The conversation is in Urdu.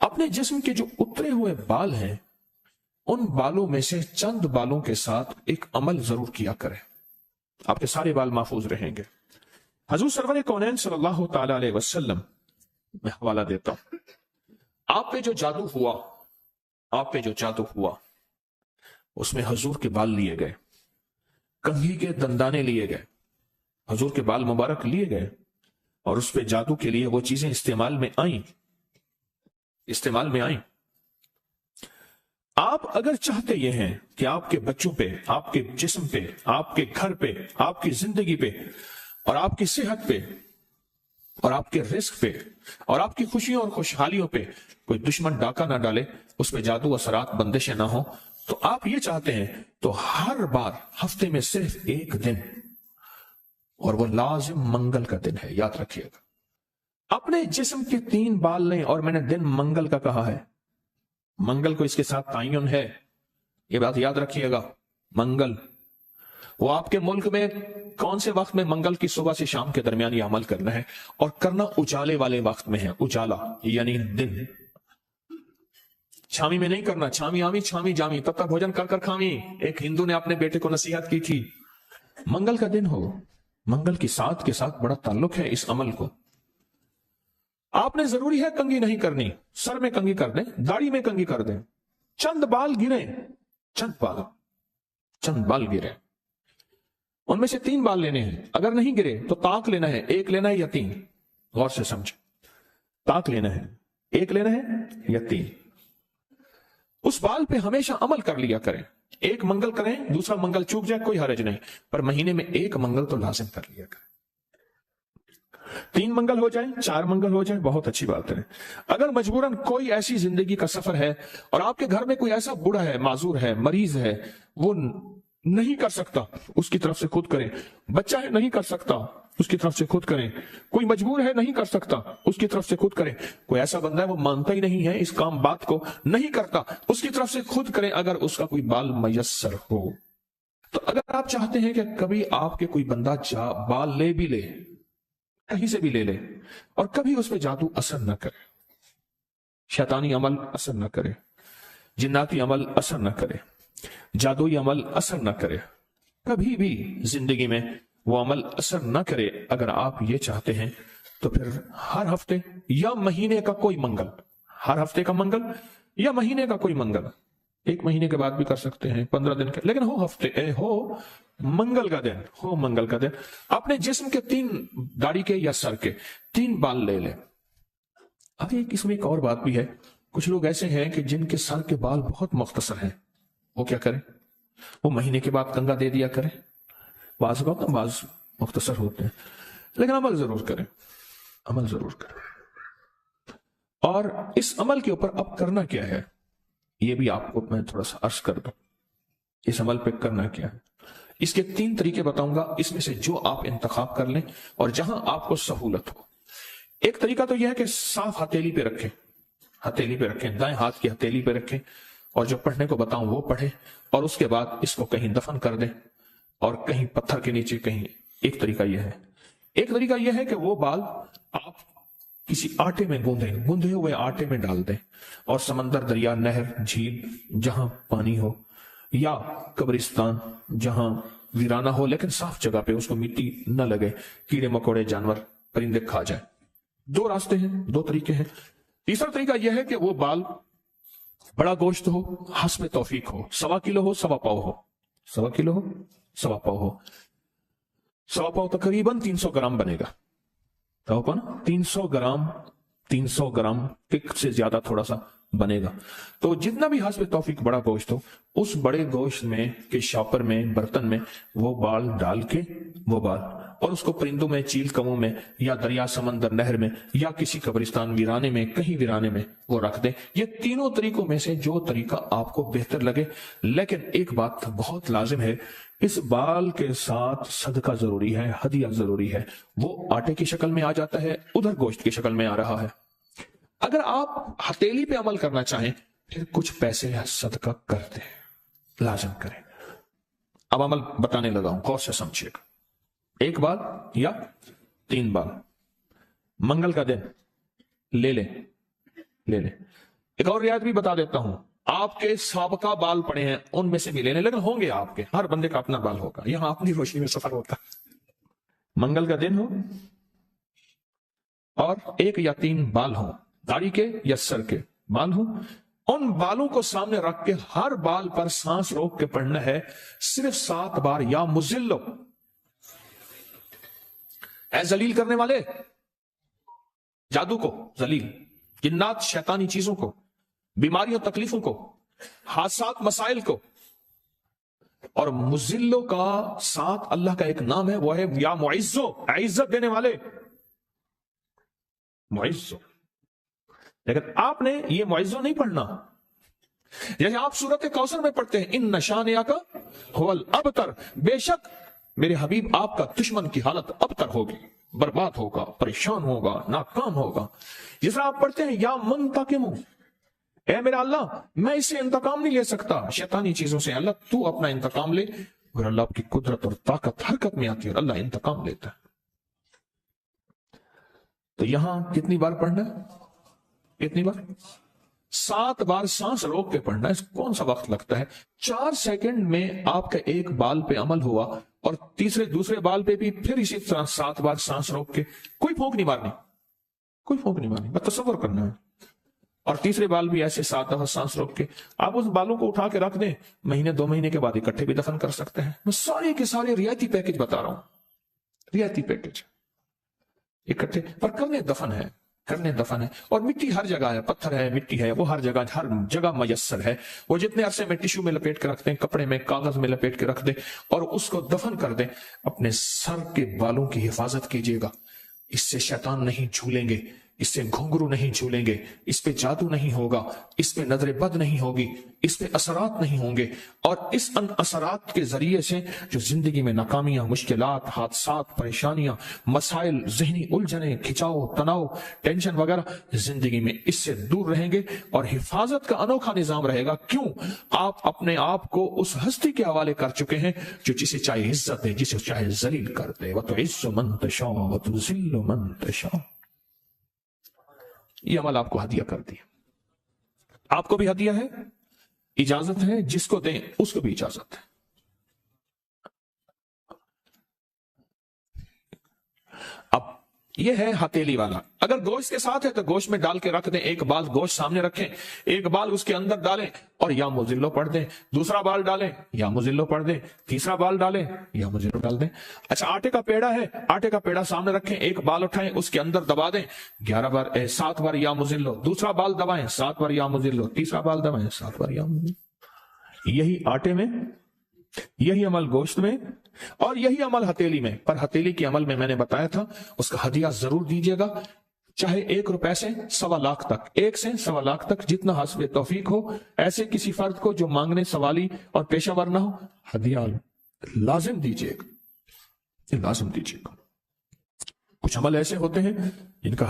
اپنے جسم کے جو اترے ہوئے بال ہیں ان بالوں میں سے چند بالوں کے ساتھ ایک عمل ضرور کیا کریں، آپ کے سارے بال محفوظ رہیں گے۔ حضور سرور کونین صلی اللہ تعالی علیہ وسلم، میں حوالہ دیتا ہوں، آپ پہ جو جادو ہوا اس میں حضور کے بال لیے گئے، کنگھی کے دندانے لیے گئے، حضور کے بال مبارک لیے گئے، اور اس پہ جادو کے لیے وہ چیزیں استعمال میں آئیں۔ آپ اگر چاہتے یہ ہیں کہ آپ کے بچوں پہ، آپ کے جسم پہ، آپ کے گھر پہ، آپ کی زندگی پہ، اور آپ کی صحت پہ، اور آپ کے رزق پہ، اور آپ کی خوشیوں اور خوشحالیوں پہ کوئی دشمن ڈاکہ نہ ڈالے، اس پہ جادو اثرات بندشیں نہ ہوں، تو آپ یہ چاہتے ہیں تو ہر بار ہفتے میں صرف ایک دن، اور وہ لازم منگل کا دن ہے، یاد رکھیے گا۔ اپنے جسم کے 3 بال لیں، اور میں نے دن منگل کا کہا ہے، منگل کو اس کے ساتھ تعین ہے، یہ بات یاد رکھیے گا۔ منگل، وہ آپ کے ملک میں کون سے وقت میں منگل کی صبح سے شام کے درمیان یہ عمل کرنا ہے، اور کرنا اجالے والے وقت میں ہے، اجالا یعنی دن، چھامی میں نہیں کرنا، چھامی آمی چھامی جامی، تب تک بھوجن کر کھامی۔ ایک ہندو نے اپنے بیٹے کو نصیحت کی تھی، منگل کا دن ہو، منگل کی ساتھ کے ساتھ بڑا تعلق ہے اس عمل کو۔ آپ نے ضروری ہے کنگھی نہیں کرنی، سر میں کنگھی کر دیں، داڑھی میں کنگھی کر دیں، چند بال گریں، چند بال گریں، ان میں سے 3 بال لینے ہیں، اگر نہیں گرے تو طاق لینا ہے، 1 لینا ہے یا 3، غور سے سمجھیں، طاق لینا ہے، 1 لینا ہے یا 3، اس بال پہ ہمیشہ عمل کر لیا کریں، 1 منگل کریں، دوسرا منگل چوک جائے کوئی حرج نہیں، پر مہینے میں 1 منگل تو لازم کر لیا کریں، 3 منگل ہو جائیں، 4 منگل ہو جائیں، بہت اچھی بات ہے۔ اگر مجبوراً کوئی ایسی زندگی کا سفر ہے اور آپ کے گھر میں کوئی ایسا بوڑھا ہے، معذور ہے، مریض ہے، وہ نہیں کر سکتا، اس کی طرف سے خود کریں، بچہ ہے نہیں کر سکتا، اس کی طرف سے خود کریں، کوئی مجبور ہے نہیں کر سکتا، اس کی طرف سے خود کریں، کوئی ایسا بندہ ہے وہ مانتا ہی نہیں ہے اس کام بات کو، نہیں کرتا، اس کی طرف سے خود کریں، اگر اس کا کوئی بال میسر ہو۔ تو اگر آپ چاہتے ہیں کہ کبھی آپ کے کوئی بندہ بال لے بھی لے، کہیں سے بھی لے لے، اور کبھی اس پہ جادو اثر نہ کرے، شیطانی عمل اثر نہ کرے، جناتی عمل اثر نہ کرے، جادوئی عمل اثر نہ کرے، کبھی بھی زندگی میں وہ عمل اثر نہ کرے، اگر آپ یہ چاہتے ہیں تو پھر ہر ہفتے یا مہینے کا کوئی منگل، ہر ہفتے کا منگل یا مہینے کا کوئی منگل، 1 مہینے کے بعد بھی کر سکتے ہیں، 15 دن کے، لیکن ہو منگل کا دن، اپنے جسم کے 3 داڑھی کے یا سر کے 3 بال لے لیں۔ اب اس میں ایک اور بات بھی ہے، کچھ لوگ ایسے ہیں کہ جن کے سر کے بال بہت مختصر ہیں، وہ کیا کریں؟ وہ مہینے کے بعد کنگا دے دیا کریں، بعض مختصر ہوتے ہیں، لیکن عمل ضرور کریں۔ اور اس عمل کے اوپر اب کرنا کیا ہے، یہ بھی آپ کو میں تھوڑا سا عرض کر دوں، اس عمل پہ کرنا کیا ہے۔ اس کے 3 طریقے بتاؤں گا، اس میں سے جو آپ انتخاب کر لیں اور جہاں آپ کو سہولت ہو۔ ایک طریقہ تو یہ ہے کہ صاف ہتھیلی پہ رکھیں، دائیں ہاتھ کی ہتھیلی پہ رکھیں، اور جو پڑھنے کو بتاؤں وہ پڑھیں، اور اس کے بعد اس کو کہیں دفن کر دیں، اور کہیں پتھر کے نیچے کہیں۔ ایک طریقہ یہ ہے کہ وہ بال آپ کسی آٹے میں گوندے ہوئے آٹے میں ڈال دیں، اور سمندر، دریا، نہر، جھیل، جہاں پانی ہو، یا قبرستان جہاں ویرانہ ہو لیکن صاف جگہ پہ، اس کو مٹی نہ لگے، کیڑے مکوڑے، جانور، پرندے کھا جائیں۔ 2 راستے ہیں، 2 طریقے ہیں۔ تیسرا طریقہ یہ ہے کہ وہ بال بڑا گوشت ہو، حسب توفیق ہو، 1.25 کلو ہو، 1.25 پاؤ ہو، 1.25 کلو ہو، 1.25 پاؤ ہو، 1.25 پاؤ تقریباً 300 گرام بنے گا، 300 گرام ٹک سے زیادہ تھوڑا سا بنے گا۔ تو جتنا بھی حسب توفیق بڑا گوشت ہو، اس بڑے گوشت میں کے شاپر میں، برتن میں وہ بال ڈال کے، اور اس کو پرندوں میں، چیل کموں میں، یا دریا، سمندر، نہر میں، یا کسی قبرستان، ویرانے میں، کہیں ویرانے میں وہ رکھ دیں۔ یہ تینوں طریقوں میں سے جو طریقہ آپ کو بہتر لگے، لیکن ایک بات بہت لازم ہے، اس بال کے ساتھ صدقہ ضروری ہے، ہدیہ ضروری ہے۔ وہ آٹے کی شکل میں آ جاتا ہے، ادھر گوشت کی شکل میں آ رہا ہے۔ اگر آپ ہتھیلی پہ عمل کرنا چاہیں، پھر کچھ پیسے صدقہ کر دیں، لازم کریں۔ اب عمل بتانے لگا ہوں، غور سے سمجھیے گا۔ 1 بال یا 3 بال، منگل کا دن لے لیں، ایک اور رعایت بھی بتا دیتا ہوں، آپ کے سابقہ بال پڑے ہیں ان میں سے بھی لینے، لیکن ہوں گے آپ کے، ہر بندے کا اپنا بال ہوگا، یہاں اپنی روشنی میں سفر ہوتا ہے۔ منگل کا دن ہو اور 1 یا 3 بال ہوں، داڑھی کے یا سر کے بال ہوں، ان بالوں کو سامنے رکھ کے ہر بال پر سانس روک کے پڑھنا ہے صرف 7 بار، یا مزلو، اے ذلیل کرنے والے، جادو کو ذلیل، جنات شیطانی چیزوں کو، بیماریوں تکلیفوں کو، حادثات مسائل کو، اور مزلو کا ساتھ اللہ کا ایک نام ہے، وہ ہے یا معزو، عزت دینے والے، معزو۔ لیکن آپ نے یہ معزو نہیں پڑھنا، جیسے آپ سورۃ کوثر میں پڑھتے ہیں ان شانئک ھو الابتر، بے شک میرے حبیب آپ کا دشمن کی حالت ابتر ہوگی، برباد ہوگا، پریشان ہوگا، ناکام ہوگا۔ جس طرح آپ پڑھتے ہیں یا منتقم، اے میرا اللہ میں اس سے انتقام نہیں لے سکتا شیطانی چیزوں سے، اللہ تو اپنا انتقام لے، اور اللہ کی قدرت اور طاقت حرکت میں آتی ہے اور اللہ انتقام لیتا ہے۔ تو یہاں کتنی بار پڑھنا ہے؟ کتنی بار؟ 7 بار سانس روک کے پڑھنا ہے۔ کون سا وقت لگتا ہے؟ 4 سیکنڈ میں آپ کا ایک بال پہ عمل ہوا، اور دوسرے بال پہ بھی پھر اسی طرح 7 بار سانس روک کے، کوئی پھونک نہیں مارنی، کوئی پھونک نہیں مارنی، بس تصور کرنا ہے، اور تیسرے بال بھی ایسے 7 دفعہ سانس روک کے۔ آپ اس بالوں کو اٹھا کے رکھ دیں، مہینے 2 مہینے کے بعد اکٹھے بھی دفن کر سکتے ہیں۔ میں سارے کے سارے رعایتی پیکج بتا رہا ہوں، رعایتی پیکج اکٹھے پر کرنے دفن ہے، کرنے دفن ہے۔ اور مٹی ہر جگہ ہے، پتھر ہے، مٹی ہے، وہ ہر جگہ میسر ہے۔ وہ جتنے عرصے میں ٹیشو میں لپیٹ کے رکھ دیں، کپڑے میں، کاغذ میں لپیٹ کے رکھ دیں اور اس کو دفن کر دیں۔ اپنے سر کے بالوں کی حفاظت کیجیے گا، اس سے شیطان نہیں جھولیں گے، اس سے گھنگرو نہیں جھولیں گے، اس پہ جادو نہیں ہوگا، اس پہ نظر بد نہیں ہوگی، اس پہ اثرات نہیں ہوں گے، اور اس ان اثرات کے ذریعے سے جو زندگی میں ناکامیاں، مشکلات، حادثات، پریشانیاں، مسائل، ذہنی الجھنیں، کھچاؤ، تناؤ، ٹینشن وغیرہ زندگی میں اس سے دور رہیں گے، اور حفاظت کا انوکھا نظام رہے گا۔ کیوں؟ آپ اپنے آپ کو اس ہستی کے حوالے کر چکے ہیں جو جسے چاہے عزت دے، جسے چاہے ذلیل کر دے۔ وَتُعِزُّ مَن تَشَاءُ وَتُذِلُّ مَن تَشَاءُ۔ یہ عمل آپ کو ہدیہ کر دیا، آپ کو بھی ہدیہ ہے، اجازت ہے، جس کو دیں اس کو بھی اجازت ہے۔ اب یہ ہے ہتھیلی والا، اگر گوشت کے ساتھ ہے تو گوشت میں ڈال کے رکھ دیں، ایک بال گوشت سامنے رکھیں، ایک بال اس کے اندر ڈالیں اور یا مزلو پڑھ دیں، دوسرا بال ڈالیں یا مزلو پڑھ دیں، تیسرا بال ڈالیں یا مزلو ڈال دیں۔ اچھا آٹے کا پیڑا ہے، آٹے کا پیڑا سامنے رکھیں، ایک بال اٹھائیں، اس کے اندر دبا دیں 7 بار یا مزلو، دوسرا بال دبائیں 7 بار یا مزلو، تیسرا بال دبائیں 7 بار یا مزلو۔ یہی آٹے میں، یہی عمل گوشت میں، اور یہی عمل ہتھیلی میں۔ پر ہتھیلی کے عمل میں نے بتایا تھا اس کا ہدیہ ضرور دیجیے گا، چاہے 1 روپے سے 1.25 لاکھ تک، 1 سے 1.25 لاکھ تک، جتنا حسب توفیق ہو۔ ایسے کسی فرد کو جو مانگنے سوالی اور پیشہ ور نہ ہو، ہدیہ لازم دیجیے گا، لازم دیجیے گا۔ کچھ عمل ایسے ہوتے ہیں جن کا